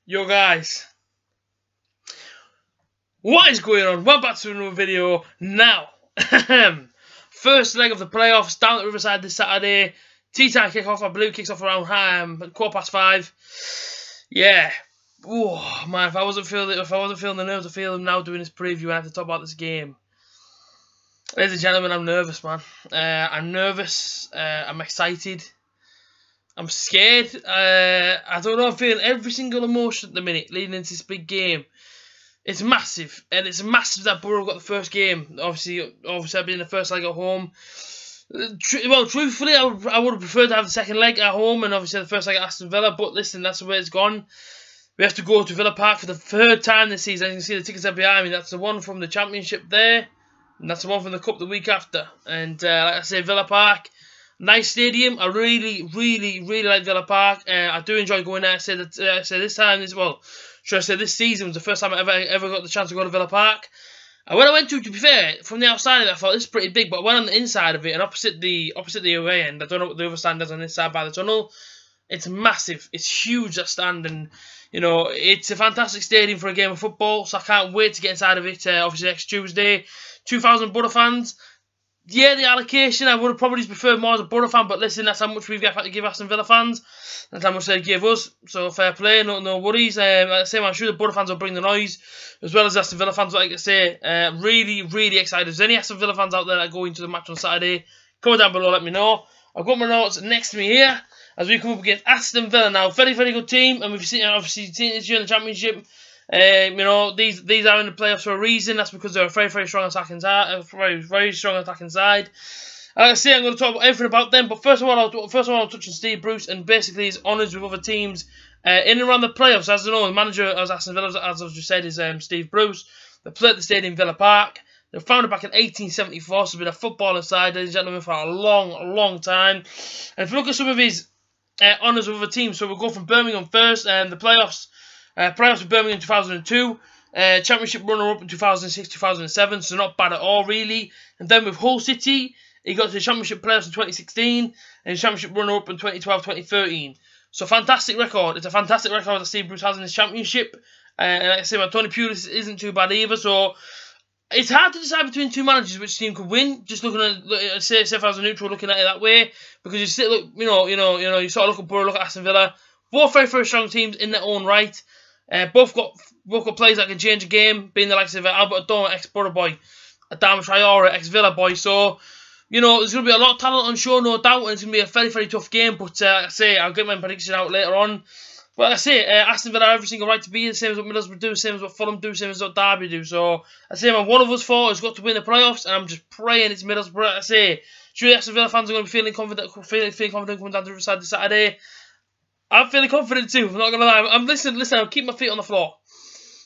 Yo guys, what is going on? Welcome back to another video now. First leg of the playoffs down at Riverside this Saturday. Tea time kick-off, I believe kicks off around 5:15. Yeah. Oh man, if I wasn't feeling the nerves I feel them now doing this preview, I have to talk about this game. Ladies and gentlemen, I'm nervous, man. I'm nervous, I'm excited. I'm scared. I don't know. I'm feeling every single emotion at the minute leading into this big game. It's massive, and it's massive that Borough got the first game. Obviously, I've been in the first leg at home. Well, truthfully, I would have preferred to have the second leg at home, and obviously the first leg at Aston Villa. But listen, that's the way it's gone. We have to go to Villa Park for the third time this season. As you can see, the tickets are behind me. That's the one from the Championship there, and that's the one from the Cup the week after. And like I say, Villa Park. Nice stadium. I really like Villa Park. I do enjoy going there. I say this season was the first time I ever got the chance to go to Villa Park. And when I went to be fair, from the outside of it, I thought this is pretty big. But I went on the inside of it and opposite the away end, I don't know what the other stand is on this side by the tunnel. It's massive. It's huge, that stand, and you know it's a fantastic stadium for a game of football. So I can't wait to get inside of it. Obviously next Tuesday, 2,000 Borough fans. Yeah, the allocation, I would have probably preferred more as a Borough fan, but listen, that's how much we've got to give Aston Villa fans. That's how much they give us, so fair play, no worries. Like I say, I'm sure the Borough fans will bring the noise, as well as Aston Villa fans, like I say. Really excited. If there's any Aston Villa fans out there that go into the match on Saturday, comment down below, let me know. I've got my notes next to me here, as we come up against Aston Villa now. Very good team, and we've obviously seen this year in the Championship. You know, these are in the playoffs for a reason. That's because they're a very strong attacking side, very strong attacking side. Like I say, I'm going to talk about everything about them. But first of all, I'll touch on Steve Bruce and basically his honours with other teams in and around the playoffs. As you know, the manager of Aston Villa, as I've just said, is Steve Bruce. They play at the stadium Villa Park. They were founded back in 1874, so they've been a footballing side, ladies and gentlemen, for a long time. And if you look at some of his honours with other teams, so we'll go from Birmingham first, and the playoffs. Playoffs with Birmingham in 2002, Championship runner-up in 2006-2007, so not bad at all, really. And then with Hull City, he got to the Championship playoffs in 2016, and Championship runner-up in 2012-2013. So fantastic record. It's a fantastic record that Steve Bruce has in his Championship. And like I say, Tony Pulis isn't too bad either, so it's hard to decide between two managers which team could win. Just looking at, say if I was a neutral looking at it that way, because you sit, look, you sort of look at Borough, look at Aston Villa. Both very strong teams in their own right. Both got players that can change a game, being the likes of Albert Adoma, ex-Borough boy, Adama Traore, ex-Villa boy. So, you know, there's going to be a lot of talent on show, no doubt, and it's going to be a very tough game. But I say, I'll get my prediction out later on. But I say, Aston Villa have every single right to be the same as what Middlesbrough do, same as what Fulham do, same as what Derby do. So I say, man, one of us four has got to win the playoffs, and I'm just praying it's Middlesbrough. I say, sure, Aston Villa fans are going to be feeling confident coming down to Riverside this Saturday. I'm feeling confident too, I'm not going to lie. Listen, I'll keep my feet on the floor.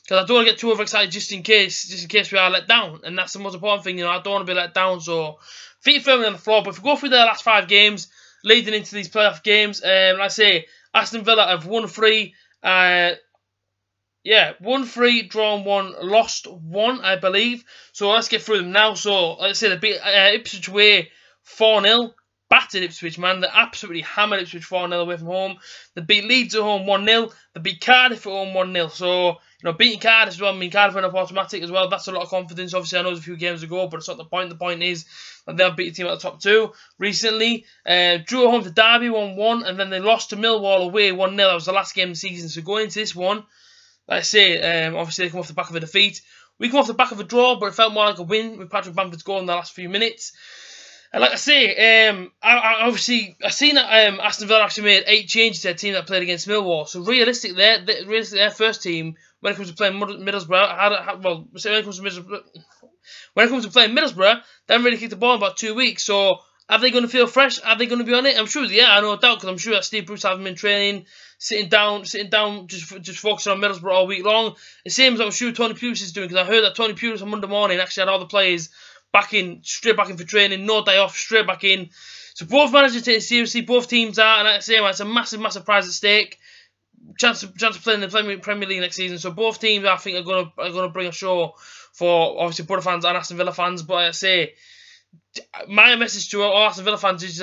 Because I don't want to get too overexcited just in case we are let down. And that's the most important thing, you know, I don't want to be let down. So, feet firmly on the floor. But if we go through the last 5 games, leading into these playoff games, like I say, Aston Villa have won 3. Won 3, drawn 1, lost 1, I believe. So, let's get through them now. So, like I say, they beat Ipswich away 4-0. Battered Ipswich, man. They absolutely hammered Ipswich 4-0 away from home. They beat Leeds at home 1-0. They beat Cardiff at home 1-0. So, you know, beating Cardiff as well, I mean, Cardiff went up automatic as well. That's a lot of confidence. Obviously, I know it was a few games ago, but it's not the point. The point is that they'll beat a team at the top 2 recently. Drew at home to Derby 1-1, and then they lost to Millwall away 1-0. That was the last game of the season. So, going into this one, like I say, obviously, they come off the back of a defeat. We come off the back of a draw, but it felt more like a win with Patrick Bamford's goal in the last few minutes. And like I say, I seen that Aston Villa actually made 8 changes to their team that played against Millwall. So realistically, their first team, when it comes to playing Middlesbrough, when it comes to playing Middlesbrough, they haven't really kicked the ball in about 2 weeks. So are they going to feel fresh? Are they going to be on it? I'm sure, yeah, I no doubt, because I'm sure that Steve Bruce hasn't been training, sitting down, just focusing on Middlesbrough all week long. The same as I'm sure Tony Pulis is doing, because I heard that Tony Pulis on Monday morning actually had all the players straight back in for training, no day off, straight back in. So both managers take it seriously, both teams are, and like I say, man, it's a massive prize at stake. Chance to play in the Premier League next season. So both teams, I think, are gonna bring a show for obviously Borough fans and Aston Villa fans. But like I say, my message to all Aston Villa fans is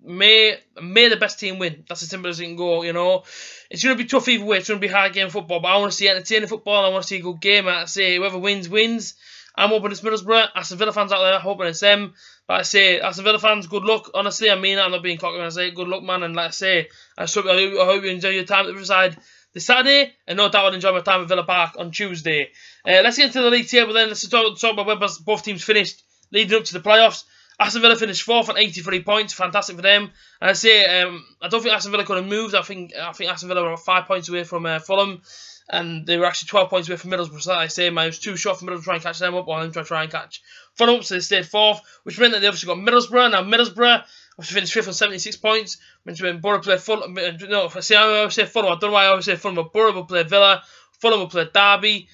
may the best team win. That's as simple as it can go, you know. It's going to be tough either way. It's going to be hard game football, but I want to see entertaining football. I want to see a good game. I say whoever wins, wins. I'm hoping it's Middlesbrough. Aston Villa fans out there, hoping it's them. But I say, Aston Villa fans, good luck. Honestly, I mean, I'm not being cocky when I say good luck, man. And like I say, I hope you enjoy your time at the riverside this Saturday, and no doubt I'll enjoy my time at Villa Park on Tuesday. Let's get into the league table then. Let's talk about where both teams finished leading up to the playoffs. Aston Villa finished 4th on 83 points. Fantastic for them. And I say, I don't think Aston Villa could have moved. I think Aston Villa were 5 points away from Fulham. And they were actually 12 points away from Middlesbrough. So like I say, man, it was too short for Middlesbrough to try and catch them up, or them to try and catch Fulham up, so they stayed 4th, which meant that they obviously got Middlesbrough. Now Middlesbrough obviously finished 5th on 76 points, which meant Borough played Fulham. No, I always say Fulham. I don't know why I always say Fulham, but Borough will play Villa, Fulham will play Derby,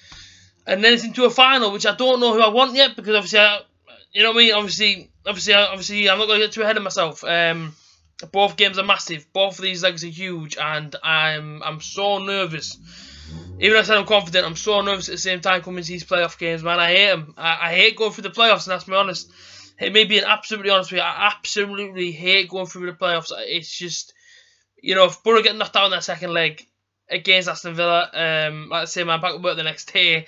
and then it's into a final, which I don't know who I want yet, because obviously, you know what I mean. Obviously, I'm not going to get too ahead of myself. Both games are massive. Both of these legs are huge, and I'm so nervous. Even though I said I'm confident, I'm so nervous at the same time coming to these playoff games, man. I hate them. I hate going through the playoffs, and that's me honest. It may be an absolutely honest with you. I absolutely hate going through the playoffs. It's just, you know, if Borough get knocked out in that second leg against Aston Villa, like I say, man, back at work the next day,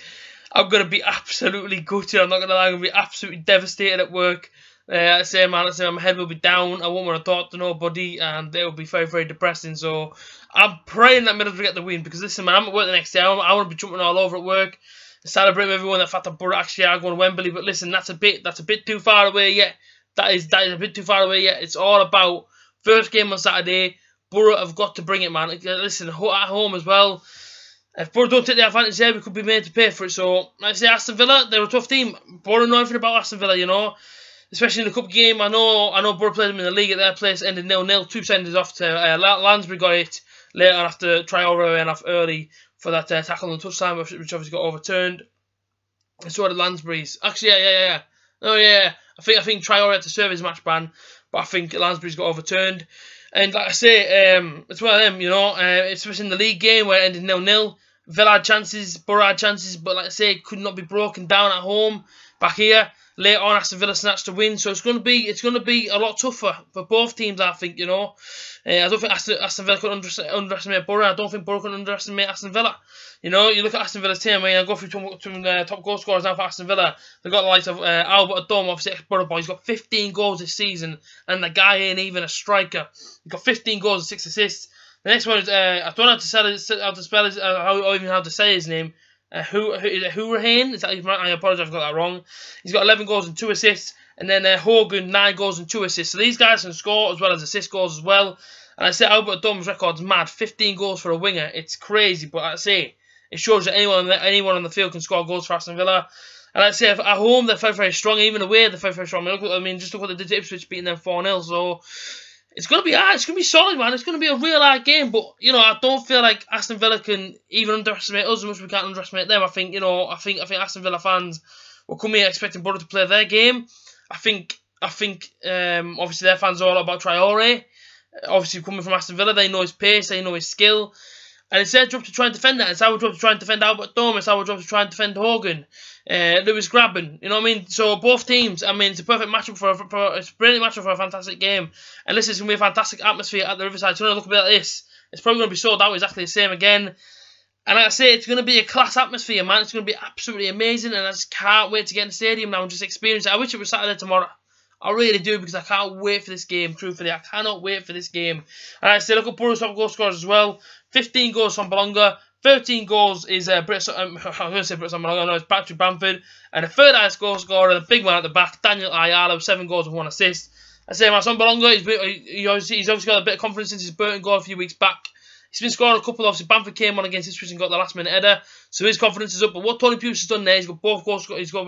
I'm going to be absolutely gutted. I'm not going to lie, I'm going to be absolutely devastated at work. I say, man, my head will be down. I won't want to talk to nobody, and it will be very, very depressing. So I'm praying that Middlesbrough get the win, because listen, man, I'm at work the next day. I want to be jumping all over at work, celebrating with everyone. The fact that Borough actually are going to Wembley, but listen, that's a bit too far away yet. That is a bit too far away yet. It's all about first game on Saturday. Borough have got to bring it, man. Listen, at home as well. If Borough don't take the advantage there, we could be made to pay for it. So, like I say, Aston Villa, they're a tough team. Borough know everything about Aston Villa, you know. Especially in the cup game, I know Borough played them in the league at their place, ended 0-0. 2 senders off to Lansbury got it later on after Traore went off early for that tackle on the touchline, which obviously got overturned. And so did Lansbury's. Actually, yeah. Oh yeah, I think Traore had to serve his match ban, but I think Lansbury's got overturned. And like I say, it's one of them, you know. Especially in the league game where it ended 0-0. Villa had chances, Borough had chances, but like I say, it could not be broken down at home. Back here, later on, Aston Villa snatched the win, so it's going to be a lot tougher for both teams, I think, you know. I don't think Aston Villa could underestimate Borough. I don't think Borough can underestimate Aston Villa. You know, you look at Aston Villa's team. I mean, I go through some top goal scorers now for Aston Villa. They've got the likes of Albert Adom, obviously ex-Borough boy. He's got 15 goals this season, and the guy ain't even a striker. He's got 15 goals and 6 assists. The next one is I don't know how to say his name. Hurricane? I apologise if I got that wrong. He's got 11 goals and 2 assists. And then Hogan, 9 goals and 2 assists. So these guys can score as well as assist goals as well. And I say Albert Adom's record's mad. 15 goals for a winger. It's crazy. But I say it shows that anyone on the field can score goals for Aston Villa. And I'd say at home they're very, very strong. Even away they're very, very strong. I mean, just look what they did to Ipswich, beating them 4-0. So it's going to be hard. It's going to be solid, man. It's going to be a real hard game. But, you know, I don't feel like Aston Villa can even underestimate us as much as we can't underestimate them. I think, you know, I think Aston Villa fans will come here expecting Borough to play their game. I think obviously their fans are all about Traore. Obviously, coming from Aston Villa, they know his pace, they know his skill. And it's their job to try and defend that. It's our job to try and defend Albert Dome. It's our job to try and defend Hogan. Lewis Grabban. You know what I mean? So both teams, I mean, it's a perfect matchup it's a brilliant matchup for a fantastic game. And this is going to be a fantastic atmosphere at the Riverside. So when I look a bit like this, it's probably going to be sold out exactly the same again. And like I say, it's going to be a class atmosphere, man. It's going to be absolutely amazing. And I just can't wait to get in the stadium now and just experience it. I wish it was Saturday tomorrow. I really do, because I can't wait for this game, truthfully. I cannot wait for this game. And I say, look at Borough's top goal scorers as well. 15 goals from Bologna. 13 goals is I'm going to say Britt Bologna, no, it's Patrick Bamford. And the third highest goal scorer, the big man at the back, Daniel Ayala, with 7 goals and 1 assist. I say, my son Bologna, he's obviously got a bit of confidence since his Burton goal a few weeks back. He's been scoring a couple. Obviously, Bamford came on against Ipswich and got the last minute header, so his confidence is up. But what Tony Pulis has done there, he's got both goals. He's got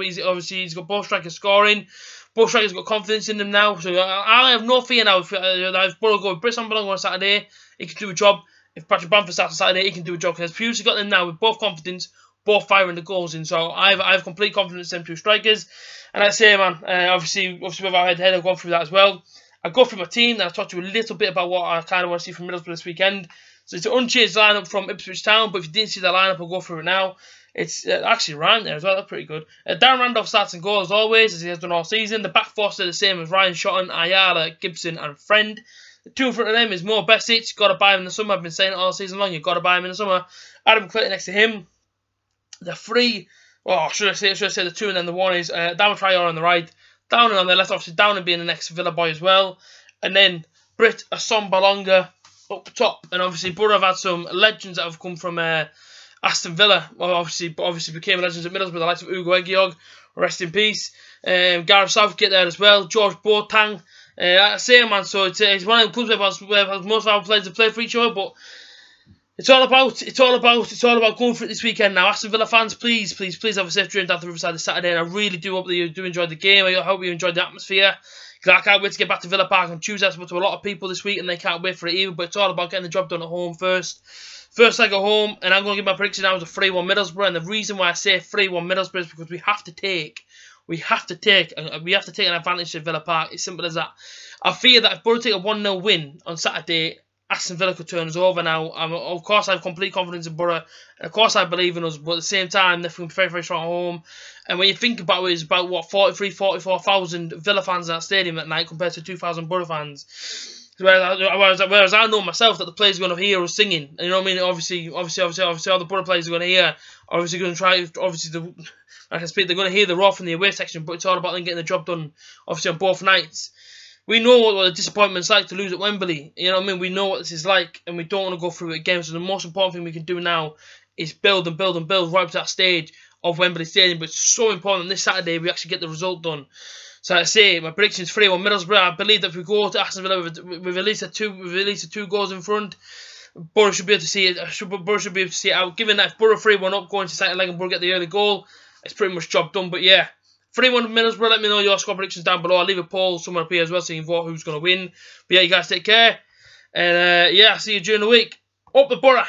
both strikers scoring. Both strikers got confidence in them now. So I have no fear now. If Borough go with Britt Bologna on Saturday, he can do a job. If Patrick Bamford starts on Saturday, he can do a job, because Pulis has got them now with both confidence, both firing the goals in. So I have complete confidence in them two strikers. And I say, man, obviously with our head-to-head, I've gone through that as well. I go through my team, and I've talked to you a little bit about what I kind of want to see from Middlesbrough this weekend. So it's an unchanged lineup from Ipswich Town, but if you didn't see the lineup, I'll go through it now. It's actually Ryan there as well, that's pretty good. Darren Randolph starts in goal as always, as he has done all season. The back four are the same as Ryan Shotton, Ayala, Gibson and Friend. two in front of them is more best seats. You've got to buy him in the summer. I've been saying it all season long. You've got to buy him in the summer. Adam Clayton next to him. The three, oh, should I say the two and then the one is Down Traore on the right. Downing on the left, obviously Downing being the next Villa boy as well. And then Brit Assombalonga up top. And obviously Borough have had some legends that have come from Aston Villa. Well, obviously became legends at Middlesbrough, the likes of Ugo Egiog, rest in peace. Gareth Southgate there as well. George Boateng. Same man, so it's one of them clubs where most of our players have played for each other, but it's all about going for it this weekend now. Aston Villa fans, please have a safe journey down to Riverside this Saturday, and I really do hope that you do enjoy the game. I hope you enjoyed the atmosphere. I can't wait to get back to Villa Park on Tuesday. I spoke to a lot of people this week, and they can't wait for it either, but it's all about getting the job done at home first. First I go home, and I'm going to give my prediction now as a 3-1 Middlesbrough, and the reason why I say 3-1 Middlesbrough is because we have to take an advantage to Villa Park. It's simple as that. I fear that if Borough take a 1-0 win on Saturday, Aston Villa could turn us over now. Of course, I have complete confidence in Borough, and of course, I believe in us, but at the same time, they're very, very strong at home. And when you think about it, it's about, what, 44,000 Villa fans in that stadium at night compared to 2,000 Borough fans. Whereas I know myself that the players are going to hear us singing. And you know what I mean? Obviously, all the Borough players are going to hear. Obviously, going to try. Obviously, they're going to hear the roar from the away section, but it's all about them getting the job done. Obviously, on both nights. We know what the disappointment's like to lose at Wembley. You know what I mean? We know what this is like, and we don't want to go through it again. So the most important thing we can do now is build and build and build right up to that stage of Wembley Stadium. But it's so important this Saturday we actually get the result done. So I say my prediction is 3-1 Middlesbrough. I believe that if we go to Aston Villa with at least two goals in front, Borough should be able to see it. Borough should be able to see it out. Given that if Borough 3-1 up, going to second leg and Borough get the early goal, it's pretty much job done. But yeah, 3-1 Middlesbrough. Let me know your score predictions down below. I'll leave a poll somewhere up here as well so you can vote who's going to win. But yeah, you guys take care. And yeah, I'll see you during the week. Up the Borough.